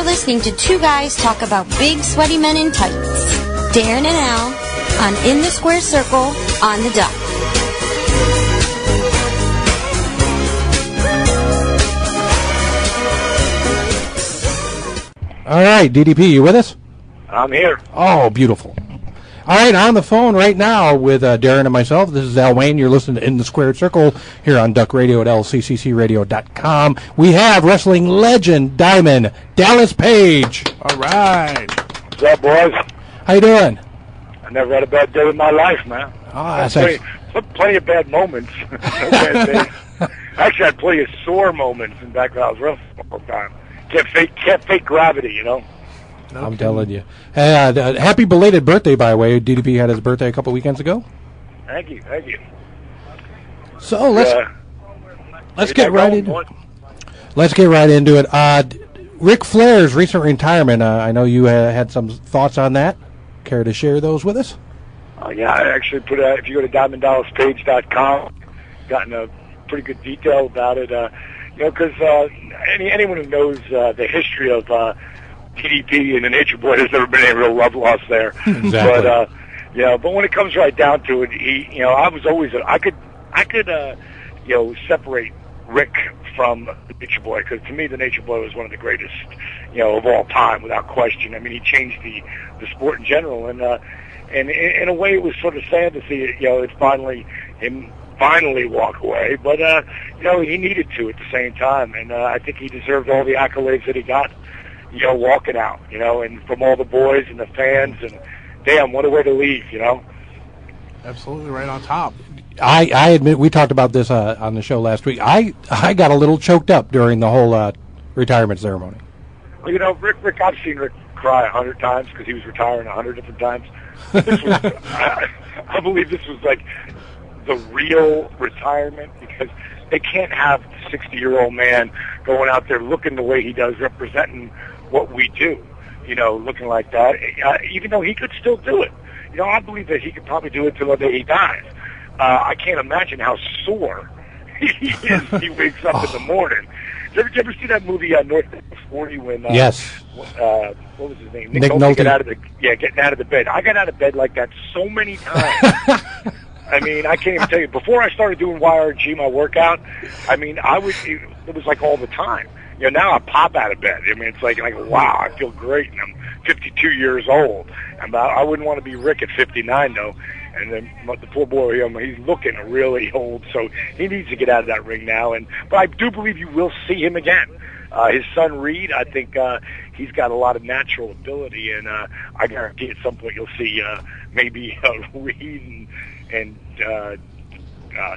listening to two guys talk about big, sweaty men in tights. Darren and Al on In the Square Circle on the Duck. All right, DDP, you with us? I'm here. Oh, beautiful. All right, on the phone right now with Darren and myself. This is Al Wayne. You're listening to In the Squared Circle here on Duck Radio at lcccradio.com. We have wrestling legend Diamond Dallas Page. All right. What's up, boys? How you doing? I never had a bad day in my life, man. Oh, that's plenty of bad moments. No bad days. Actually, I had plenty of sore moments in back when I was wrestling all the time. Can't fake gravity, you know. I'm telling you. Happy belated birthday, by the way. DDP had his birthday a couple weekends ago. Thank you. So let's get right into it. Let's get right into it. Ric Flair's recent retirement. I know you had some thoughts on that. Care to share those with us? Yeah, I actually put if you go to DiamondDallasPage.com, gotten a pretty good detail about it. Because anyone who knows the history of DDP and the Nature Boy, there's never been any real love lost there. Exactly. But when it comes right down to it, I was always I could separate Rick from the Nature Boy, because to me the Nature Boy was one of the greatest, of all time, without question. I mean, he changed the sport in general, and in a way it was sort of sad to see it finally walk away, but he needed to at the same time, and I think he deserved all the accolades that he got, walking out, and from all the boys and the fans, and damn, what a way to leave, Absolutely right on top. I admit, we talked about this on the show last week. I got a little choked up during the whole retirement ceremony. Well, Rick, I've seen Rick cry 100 times because he was retiring 100 different times. This was, I believe this was like the real retirement, because they can't have the 60-year-old man going out there looking the way he does, representing what we do, looking like that, even though he could still do it. I believe that he could probably do it till the day he dies. I can't imagine how sore he is when he wakes up in the morning. Did you ever see that movie, North 40, when... yes. What was his name? Nick Nolte. Getting out of the bed. I got out of bed like that so many times. I mean, I can't even tell you. Before I started doing YRG, my workout, I mean, it was like all the time. Now I pop out of bed. I mean, it's like wow, I feel great, and I'm 52 years old. I wouldn't want to be Rick at 59, though. And then the poor boy, he's looking really old, so he needs to get out of that ring now. But I do believe you will see him again. His son Reed, I think he's got a lot of natural ability, and I guarantee at some point you'll see maybe Reed and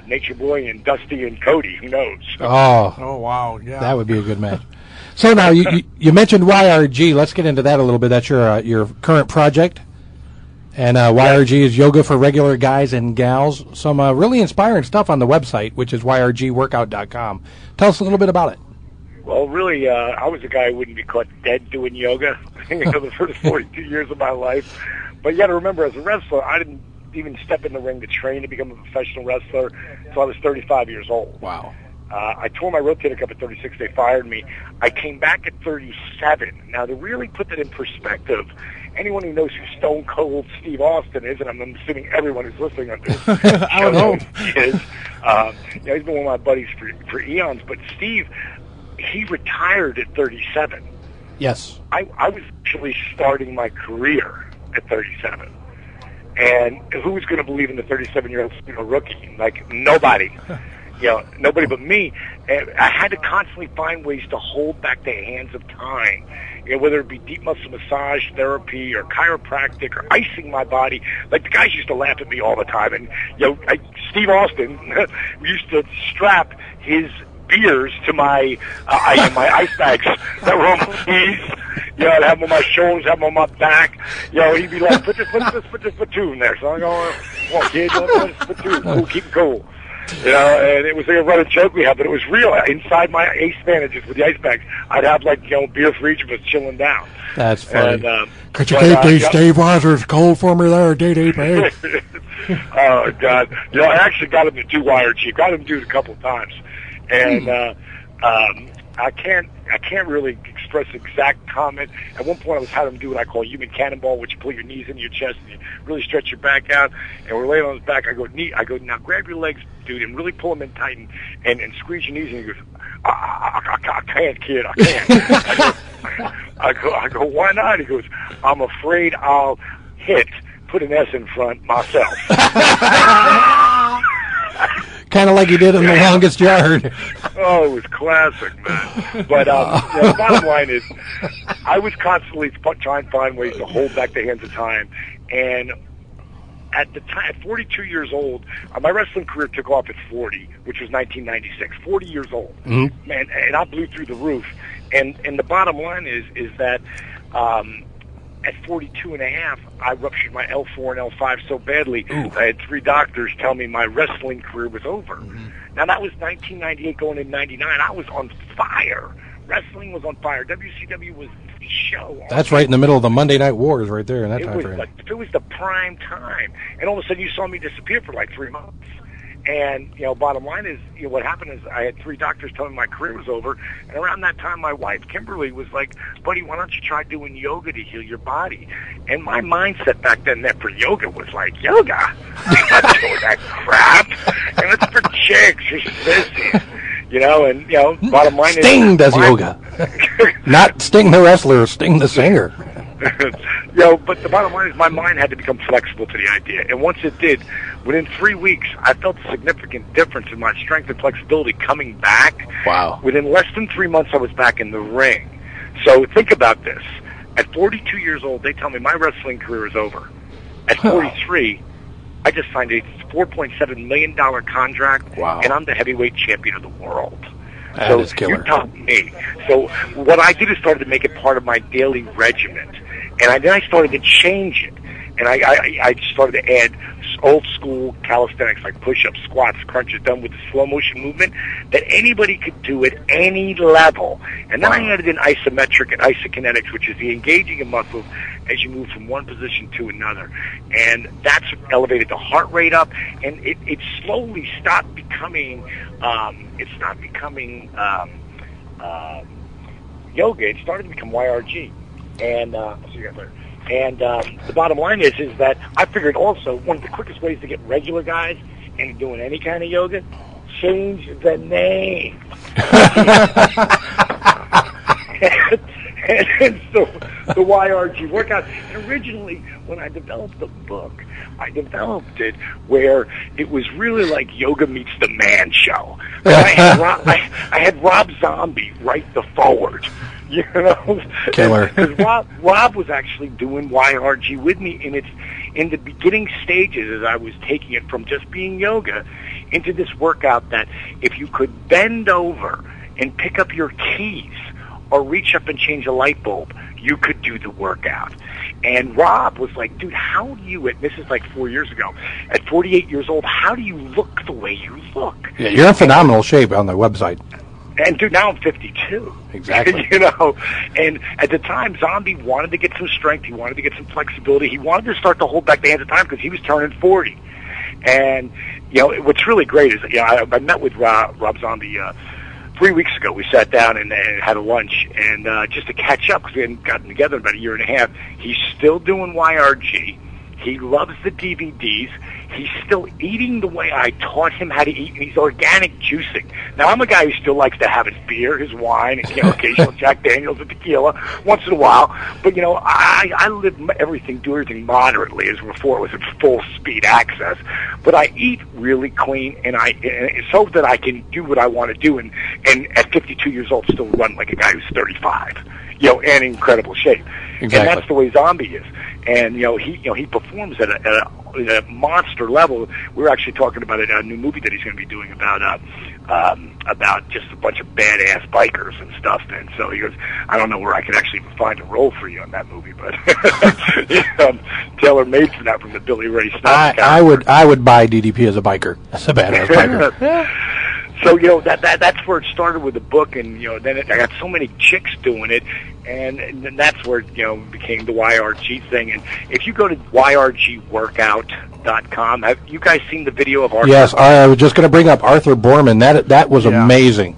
Nature Boy and Dusty and Cody. Who knows? Oh, wow, yeah, that would be a good match. So now you mentioned YRG. Let's get into that a little bit. That's your current project. And YRG is yoga for regular guys and gals. Some really inspiring stuff on the website, which is yrgworkout.com. Tell us a little bit about it. Well, really, I was a guy who wouldn't be caught dead doing yoga the first 42 years of my life. But you got to remember, as a wrestler, I didn't even step in the ring to train to become a professional wrestler until I was 35 years old. Wow. I tore my rotator cuff at 36. They fired me. I came back at 37. Now, to really put that in perspective, anyone who knows who Stone Cold Steve Austin is, and I'm assuming everyone who's listening on this I don't know, is, he's been one of my buddies for eons. But Steve, he retired at 37. Yes. I was actually starting my career at 37. And who was going to believe in the 37-year-old rookie? Like, nobody. Nobody but me. And I had to constantly find ways to hold back the hands of time, whether it be deep muscle massage therapy or chiropractic or icing my body. Like, the guys used to laugh at me all the time. And, Steve Austin used to strap his beers to my ice bags that were on my knees. I'd have them on my shoulders, have them on my back. He'd be like, put this platoon there. So I go, come on, kid, put this platoon. Cool, keep it cool. And it was like a running joke we had, but it was real. Inside my ace bandages with the ice bags, I'd have beer for each of us chilling down. That's funny. Could you keep these Steve Weisers cold for me there, DDP? Oh, God. I actually got him to do YRG. Got him to do it a couple of times. And I can't really express exact comment. At one point, I was having him do what I call human cannonball, which you pull your knees into your chest and you really stretch your back out. And we're laying on his back. I go, now grab your legs, dude, and really pull them in tight and squeeze your knees. And he goes, I can't, kid, I can't. I go, why not? He goes, I'm afraid I'll put an S in front, myself. Kind of like he did in The Longest Yard. Oh, it was classic, man. But the bottom line is, I was constantly trying to find ways to hold back the hands of time. And at the time, at 42 years old, my wrestling career took off at 40, which was 1996. 40 years old, man, and I blew through the roof. And the bottom line is that at 42 and a half, I ruptured my L4 and L5 so badly, I had 3 doctors tell me my wrestling career was over. Now, that was 1998 going into 99. I was on fire. Wrestling was on fire. WCW was the show. That's right in the middle of the Monday Night Wars right there in that time frame. It was the prime time. And all of a sudden, you saw me disappear for like 3 months. And, bottom line is, what happened is I had 3 doctors telling me my career was over. And around that time, my wife, Kimberly, was like, buddy, why don't you try doing yoga to heal your body? And my mindset back then for yoga was like, yoga? I'm not doing that crap. And it's for chicks. You're sissy. Bottom line is... Sting does yoga. Not Sting the wrestler, Sting the singer. But the bottom line is my mind had to become flexible to the idea. And once it did, within 3 weeks, I felt a significant difference in my strength and flexibility coming back. Wow. Within less than 3 months, I was back in the ring. So think about this. At 42 years old, they tell me my wrestling career is over. At 43, I just signed a $4.7 million contract, and I'm the heavyweight champion of the world. That is killer. You're talking me. So what I did is started to make it part of my daily regimen. And then I started to change it. And I started to add old school calisthenics like push-ups, squats, crunches done with the slow motion movement that anybody could do at any level. And then I added in isometric and isokinetics, which is the engaging of muscles as you move from one position to another. And that's elevated the heart rate up, and it slowly stopped becoming, yoga. It started to become YRG. And see you guys later. And the bottom line is that I figured also one of the quickest ways to get regular guys into doing any kind of yoga, change the name. and so the YRG workout. And originally, when I developed the book, I developed it where it was really like Yoga Meets the Man Show. I had Rob Zombie write the forward. Killer. Because Rob was actually doing YRG with me in the beginning stages as I was taking it from just being yoga into this workout that if you could bend over and pick up your keys or reach up and change a light bulb, you could do the workout. And Rob was like, dude, how do you, this is like 4 years ago, at 48 years old, how do you look the way you look? Yeah, you're in phenomenal shape on the website. And dude, now I'm 52. Exactly. And at the time, Zombie wanted to get some strength. He wanted to get some flexibility. He wanted to start to hold back the hands of time because he was turning 40. And, what's really great is, I met with Rob Zombie 3 weeks ago. We sat down and had a lunch, and just to catch up because we hadn't gotten together in about a year and a half. He's still doing YRG. He loves the DVDs. He's still eating the way I taught him how to eat, and he's organic juicing. Now, I'm a guy who still likes to have his beer, his wine, and occasional Jack Daniels and tequila once in a while. But, I do everything moderately, as before it was at full speed access. But I eat really clean, and so that I can do what I want to do, and at 52 years old still run like a guy who's 35, and in incredible shape. Exactly. And that's the way Zombie is. And he performs at a monster level. We're actually talking about a new movie that he's going to be doing about just a bunch of badass bikers and stuff. And so he goes, I don't know where I could actually find a role for you in that movie, but tailor made for that from the Billy Ray Snubbs. I would buy DDP as a biker. That's a badass biker. So that's where it started with the book, and then I got so many chicks doing it, and then that's where it became the YRG thing. And if you go to yrgworkout.com, have you guys seen the video of Arthur? Yes, I was just going to bring up Arthur Borman. That was amazing.